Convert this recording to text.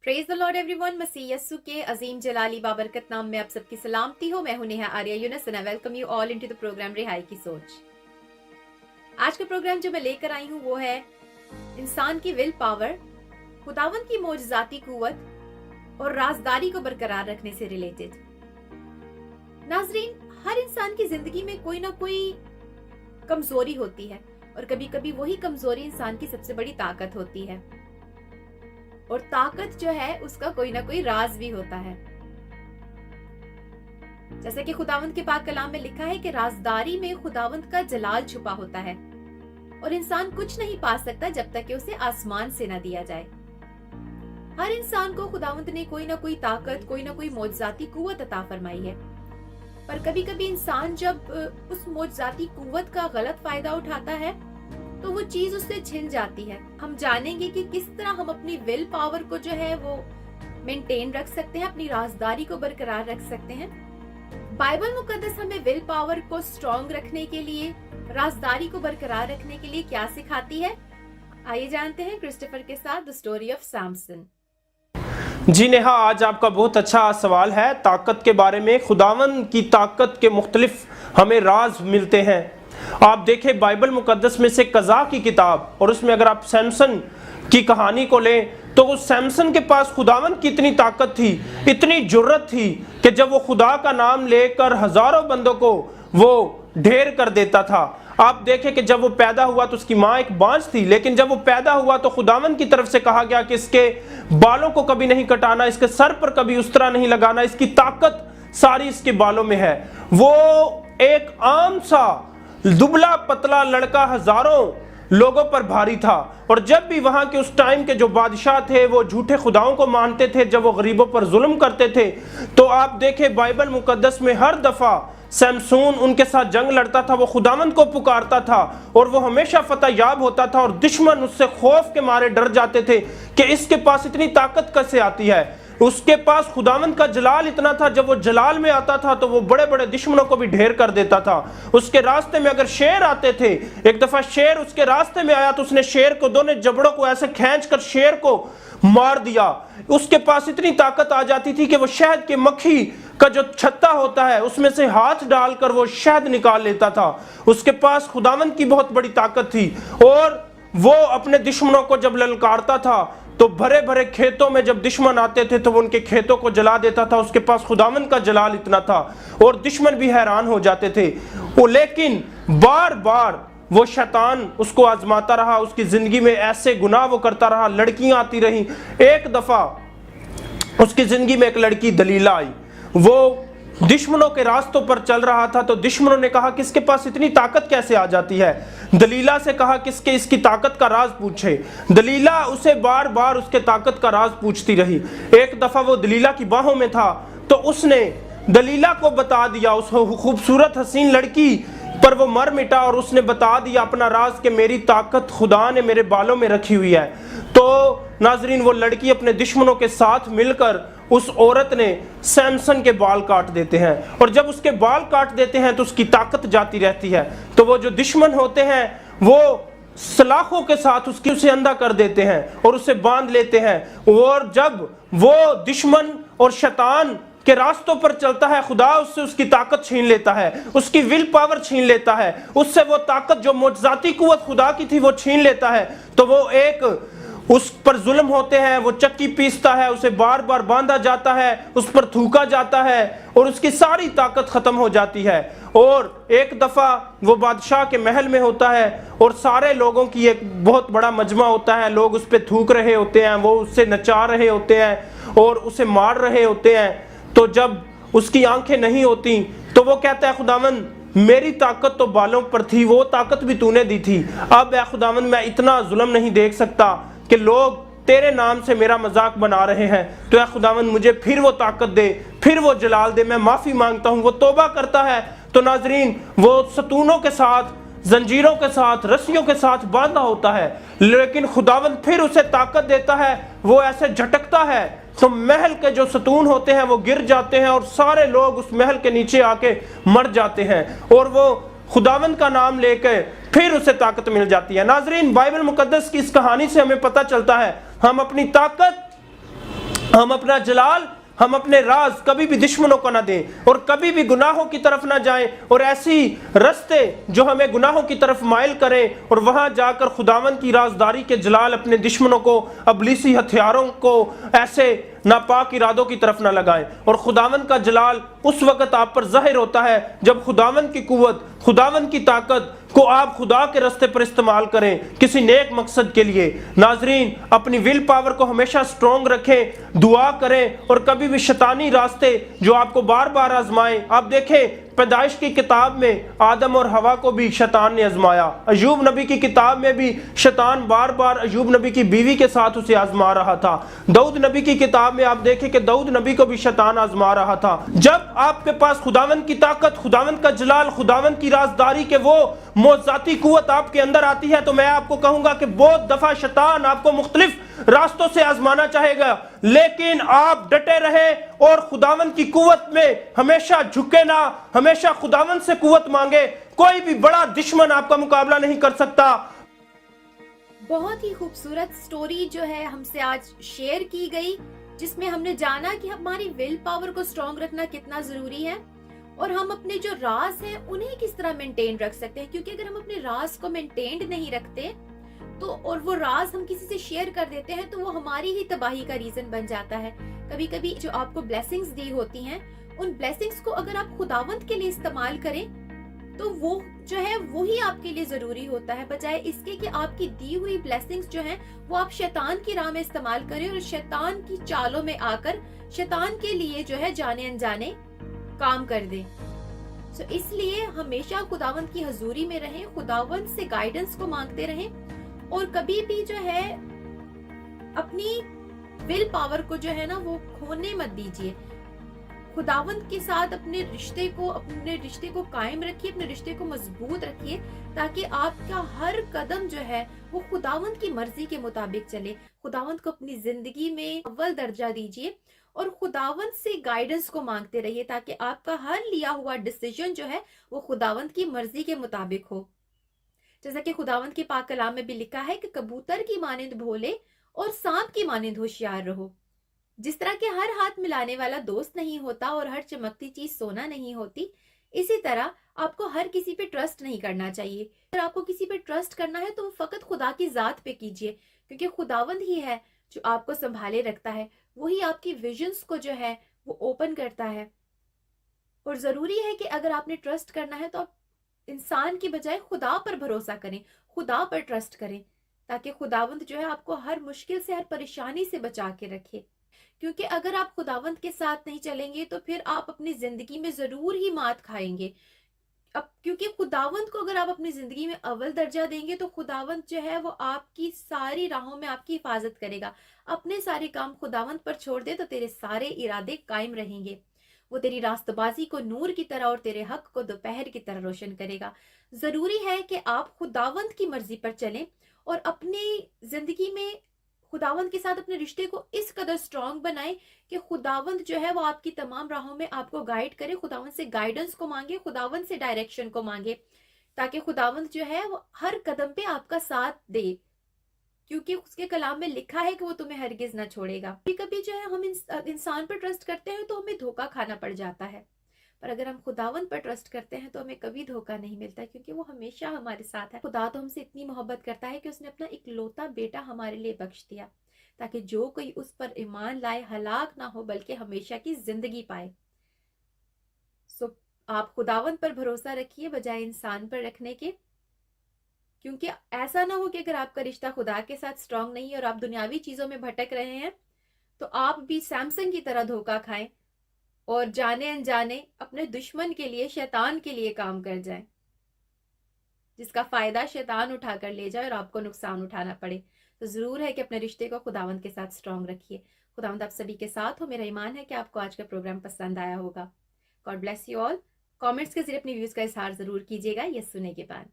Praise the lord everyone. मसीह यस्सु के अजीम जलाली बाबरकत नाम में आप सबकी सलामती हो। मैं हूं Neha Arya Yunus and I welcome you all into the programme रिहाई की सोच। आज का प्रोग्राम जो मैं लेकर आई हूं वो है इंसान की विल पावर, खुदावंद की मोजज़ाती कुव्वत और राजदारी को बरकरार रखने से रिलेटेड। नाजरीन, हर इंसान की जिंदगी में कोई ना कोई कमजोरी होती है और कभी कभी वही कमजोरी इंसान की सबसे बड़ी ताकत होती है, और ताकत जो है उसका कोई ना कोई राज भी होता है। जैसे कि खुदावंद के पाक कलाम में लिखा है कि राजदारी में खुदावंद का जलाल छुपा होता है और इंसान कुछ नहीं पा सकता जब तक कि उसे आसमान से ना दिया जाए। हर इंसान को खुदावंद ने कोई ना कोई ताकत, कोई ना कोई मोजज़ाती कुव्वत अता फरमाई है, पर कभी कभी इंसान जब उस मोजज़ाती कुव्वत का गलत फायदा उठाता है तो वो चीज उससे छिन जाती है। हम जानेंगे कि किस तरह हम अपनी विल पावर को जो है वो मेंटेन रख सकते हैं, अपनी राजदारी को बरकरार रख सकते हैं। बाइबल मुकद्दस हमें विल पावर को स्ट्रॉन्ग रखने के लिए, राजदारी को बरकरार रखने के लिए क्या सिखाती है। आइए जानते हैं क्रिस्टोफर के साथ द स्टोरी ऑफ सैमसन। जी नेहा, आज आपका बहुत अच्छा सवाल है ताकत के बारे में। खुदावंद की ताकत के मुख्तलिफ हमें राज मिलते हैं। आप देखें बाइबल मुकद्दस में से कज़ा की किताब, और उसमें अगर आप सैमसन की कहानी को लें तो उस सैमसन के पास खुदावंद की इतनी ताकत थी, इतनी जुर्रत थी कि जब वो खुदा का नाम लेकर हजारों बंदों को वो ढेर कर देता था। आप देखें कि जब वो पैदा हुआ तो उसकी माँ एक बांझ थी, लेकिन जब वो पैदा हुआ तो खुदावंद की तरफ से कहा गया कि इसके बालों को कभी नहीं कटाना, इसके सर पर कभी उस्तरा नहीं लगाना, इसकी ताकत सारी इसके बालों में है। वो एक आम सा दुबला पतला लड़का हजारों लोगों पर भारी था, और जब भी वहां के उस टाइम के जो बादशाह थे वो झूठे खुदाओं को मानते थे, जब वो गरीबों पर जुल्म करते थे, तो आप देखें बाइबल मुकद्दस में हर दफा सैमसून उनके साथ जंग लड़ता था, वो खुदावंद को पुकारता था और वो हमेशा फतह याब होता था, और दुश्मन उससे खौफ के मारे डर जाते थे कि इसके पास इतनी ताकत कैसे आती है। उसके पास खुदावंद का जलाल इतना था, जब वो जलाल में आता था तो वो बड़े बड़े दुश्मनों को भी ढेर कर देता था। उसके रास्ते में अगर शेर आते थे, एक दफा शेर उसके रास्ते में आया तो उसने शेर को दोनों जबड़ों को ऐसे खींचकर शेर को मार दिया। उसके पास इतनी ताकत आ जाती थी कि वो शहद के मक्खी का जो छत्ता होता है उसमें से हाथ डालकर वो शहद निकाल लेता था। उसके पास खुदावंद की बहुत बड़ी ताकत थी, और वो अपने दुश्मनों को जब ललकारता था तो भरे भरे खेतों में जब दुश्मन आते थे तो वो उनके खेतों को जला देता था। उसके पास खुदावंद का जलाल इतना था और दुश्मन भी हैरान हो जाते थे। वो लेकिन बार बार वो शैतान उसको आजमाता रहा, उसकी जिंदगी में ऐसे गुनाह वो करता रहा, लड़कियां आती रही। एक दफा उसकी जिंदगी में एक लड़की दलीला आई, वो दुश्मनों के रास्तों पर चल रहा था, तो दुश्मनों ने कहा कि इसके पास इतनी ताकत कैसे आ जाती है। दलीला से कहा किसके इसकी ताकत का राज पूछे। दलीला उसे बार बार उसके ताकत का राज पूछती रही। एक दफा वो दलीला की बाहों में था तो उसने दलीला को बता दिया, उस खूबसूरत हसीन लड़की पर वो मर मिटा, और उसने बता दिया अपना राज कि मेरी ताकत खुदा ने मेरे बालों में रखी हुई है। तो नाजरीन, वो लड़की अपने दुश्मनों के साथ मिलकर उस औरत ने सैमसन के बाल काट देते हैं, और जब उसके बाल काट देते हैं तो उसकी ताकत जाती रहती है। तो वो जो दुश्मन होते हैं वो सलाखों के साथ उसे अंधा कर देते हैं और उसे बांध लेते हैं, और जब वो दुश्मन और शैतान के रास्तों पर चलता है, खुदा उससे उसकी ताकत छीन लेता है, उसकी विल पावर छीन लेता है, उससे वो ताकत जो मोजज़ाती कुव्वत खुदा की थी वो छीन लेता है। तो वो एक उस पर जुल्म होते हैं, वो चक्की पीसता है, उसे बार बार बांधा जाता है, उस पर थूका जाता है और उसकी सारी ताकत खत्म हो जाती है। और एक दफा वो बादशाह के महल में होता है और सारे लोगों की एक बहुत बड़ा मजमा होता है, लोग उस पर थूक रहे होते हैं, वो उससे नचा रहे होते हैं और उसे मार रहे होते हैं। तो जब उसकी आंखें नहीं होती तो वो कहता है खुदावंद, मेरी ताकत तो बालों पर थी, वो ताकत भी तूने दी थी। अब ऐ खुदावंद, मैं इतना जुल्म नहीं देख सकता कि लोग तेरे नाम से मेरा मजाक बना रहे हैं, तो ऐ खुदावंद मुझे फिर वो ताकत दे, फिर वो जलाल दे, मैं माफी मांगता हूँ। वो तौबा करता है तो नाजरीन, वो सतूनों के साथ, जंजीरों के साथ, रस्सियों के साथ बांधा होता है, लेकिन खुदावंद फिर उसे ताकत देता है। वो ऐसे झटकता है तो महल के जो सतून होते हैं वो गिर जाते हैं और सारे लोग उस महल के नीचे आके मर जाते हैं, और वो खुदावंद का नाम लेकर फिर उसे ताकत मिल जाती है। नाजरीन, बाइबल मुकद्दस की इस कहानी से हमें पता चलता है हम अपनी ताकत हम अपना जलाल, हम अपने राज कभी भी दुश्मनों को ना दें और कभी भी गुनाहों की तरफ ना जाएं और ऐसी रास्ते जो हमें गुनाहों की तरफ माइल करें और वहां जाकर खुदावन की राजदारी के जलाल अपने दुश्मनों को, अबलीसी हथियारों को ऐसे नापाक इरादों की तरफ ना लगाएं। और खुदावन का जलाल उस वक्त आप पर ज़ाहिर होता है जब खुदावन की कुव्वत, खुदावन की ताकत को आप खुदा के रास्ते पर इस्तेमाल करें किसी नेक मकसद के लिए। नाजरीन, अपनी विल पावर को हमेशा स्ट्रॉन्ग रखें, दुआ करें और कभी भी शैतानी रास्ते जो आपको बार बार आजमाएं। आप देखें पैदाइश की किताब में आदम और हवा को भी शैतान ने आजमाया। अय्यूब नबी की किताब में भी शैतान बार बार अय्यूब नबी की बीवी के साथ उसे आजमा रहा था। दाऊद नबी की किताब में आप देखें कि दाऊद नबी को भी शैतान आजमा रहा था। जब आपके पास खुदावन की ताकत, खुदावन का जलाल, खुदावन की राजदारी के वो मौज़ाती कुव्वत आपके अंदर आती है तो मैं आपको कहूंगा कि बहुत दफा शैतान आपको मुख्तलिफ रास्तों से आजमाना चाहेगा, लेकिन आप डटे रहे और खुदावन की कुव्वत में हमेशा झुके ना, हमेशा खुदावन से कुव्वत मांगे। कोई भी बड़ा दुश्मन आपका मुकाबला नहीं कर सकता। बहुत ही खूबसूरत स्टोरी जो है हमसे आज शेयर की गई, जिसमें हमने जाना कि हमारी विल पावर को स्ट्रॉन्ग रखना कितना जरूरी है और हम अपने जो राज हैं उन्हें किस तरह मेंटेन रख सकते हैं। क्योंकि अगर हम अपने राज को मेंटेन नहीं रखते तो और वो राज हम किसी से शेयर कर देते हैं तो वो हमारी ही तबाही का रीजन बन जाता है। कभी कभी जो आपको ब्लेसिंग्स दी होती हैं, उन ब्लेसिंग्स को अगर आप खुदावंत के लिए इस्तेमाल करें तो वो जो है वो ही आपके लिए जरूरी होता है, बजाय इसके कि आपकी दी हुई ब्लेसिंग्स जो हैं वो आप शैतान की राह में इस्तेमाल करें और शैतान की चालों में आकर शैतान के लिए जो है जाने अनजाने काम कर दें। तो इसलिए हमेशा खुदावंत की हजूरी में रहें, खुदावंत से गाइडेंस को मांगते रहें और कभी भी जो है अपनी विल पावर को जो है ना वो खोने मत दीजिए। खुदावंत के साथ अपने रिश्ते को कायम रखिए, अपने रिश्ते को मजबूत रखिए ताकि आपका हर कदम जो है वो खुदावंत की मर्जी के मुताबिक चले। खुदावंत को अपनी जिंदगी में अव्वल दर्जा दीजिए और खुदावंत से गाइडेंस को मांगते रहिए ताकि आपका हर लिया हुआ डिसीजन जो है वो खुदावंत की मर्जी के मुताबिक हो। जैसा कि खुदावंत के पाक कलाम में भी लिखा है कि कबूतर की मानिंद भोले और सांप की मानिंद होशियार रहो। जिस तरह के हर हाथ मिलाने वाला दोस्त नहीं होता और हर चमकती चीज सोना नहीं होती, इसी तरह आपको हर किसी पे ट्रस्ट नहीं करना चाहिए। अगर आपको किसी पे ट्रस्ट करना है तो वो फकत खुदा की जात पे कीजिए, क्योंकि खुदावंत ही है जो आपको संभाले रखता है, वही आपकी विजन्स को जो है वो ओपन करता है। और जरूरी है कि अगर आपने ट्रस्ट करना है तो आप इंसान की बजाय खुदा पर भरोसा करें, खुदा पर ट्रस्ट करें, ताकि खुदावंत जो है आपको हर मुश्किल से, हर परेशानी से बचा के रखे। क्योंकि अगर आप खुदावंत के साथ नहीं चलेंगे तो फिर आप अपनी जिंदगी में जरूर ही मात खाएंगे। अब क्योंकि खुदावंत को अगर आप अपनी जिंदगी में अव्वल दर्जा देंगे तो खुदावंत जो है वो आपकी सारी राहों में आपकी हिफाजत करेगा। अपने सारे काम खुदावंत पर छोड़ दे तो तेरे सारे इरादे कायम रहेंगे। वो तेरी रास्तबाजी को नूर की तरह और तेरे हक को दोपहर की तरह रोशन करेगा। जरूरी है कि आप खुदावंत की मर्जी पर चलें और अपनी जिंदगी में खुदावंत के साथ अपने रिश्ते को इस कदर स्ट्रांग बनाएं कि खुदावंत जो है वो आपकी तमाम राहों में आपको गाइड करे। खुदावंत से गाइडेंस को मांगे, खुदावंत से डायरेक्शन को मांगे, ताकि खुदावंत जो है वो हर कदम पे आपका साथ दे, क्योंकि उसके कलाम में लिखा है कि वो तुम्हें हरगिज ना छोड़ेगा। कभी कभी जो है हम इंसान पर ट्रस्ट करते हैं तो हमें धोखा खाना पड़ जाता है, पर अगर हम खुदावंत पर ट्रस्ट करते हैं तो हमें कभी धोखा नहीं मिलता, क्योंकि वो हमेशा हमारे साथ है। खुदा तो हमसे इतनी मोहब्बत करता है कि उसने अपना इकलौता बेटा हमारे लिए बख्श दिया, ताकि जो कोई उस पर ईमान लाए हलाक ना हो बल्कि हमेशा की जिंदगी पाए। सो आप खुदावंत पर भरोसा रखिए बजाय इंसान पर रखने के, क्योंकि ऐसा ना हो कि अगर आपका रिश्ता खुदा के साथ स्ट्रांग नहीं है और आप दुनियावी चीजों में भटक रहे हैं तो आप भी सैमसंग की तरह धोखा खाएं और जाने अनजाने अपने दुश्मन के लिए, शैतान के लिए काम कर जाएं, जिसका फायदा शैतान उठाकर ले जाए और आपको नुकसान उठाना पड़े। तो जरूर है कि अपने रिश्ते को खुदावंत के साथ स्ट्रांग रखिए। खुदावंत आप सभी के साथ हो। मेरा ईमान है कि आपको आज का प्रोग्राम पसंद आया होगा। God bless you all. Comments के जरिए अपनी व्यूज का इजहार जरूर कीजिएगा ये सुनने के बाद।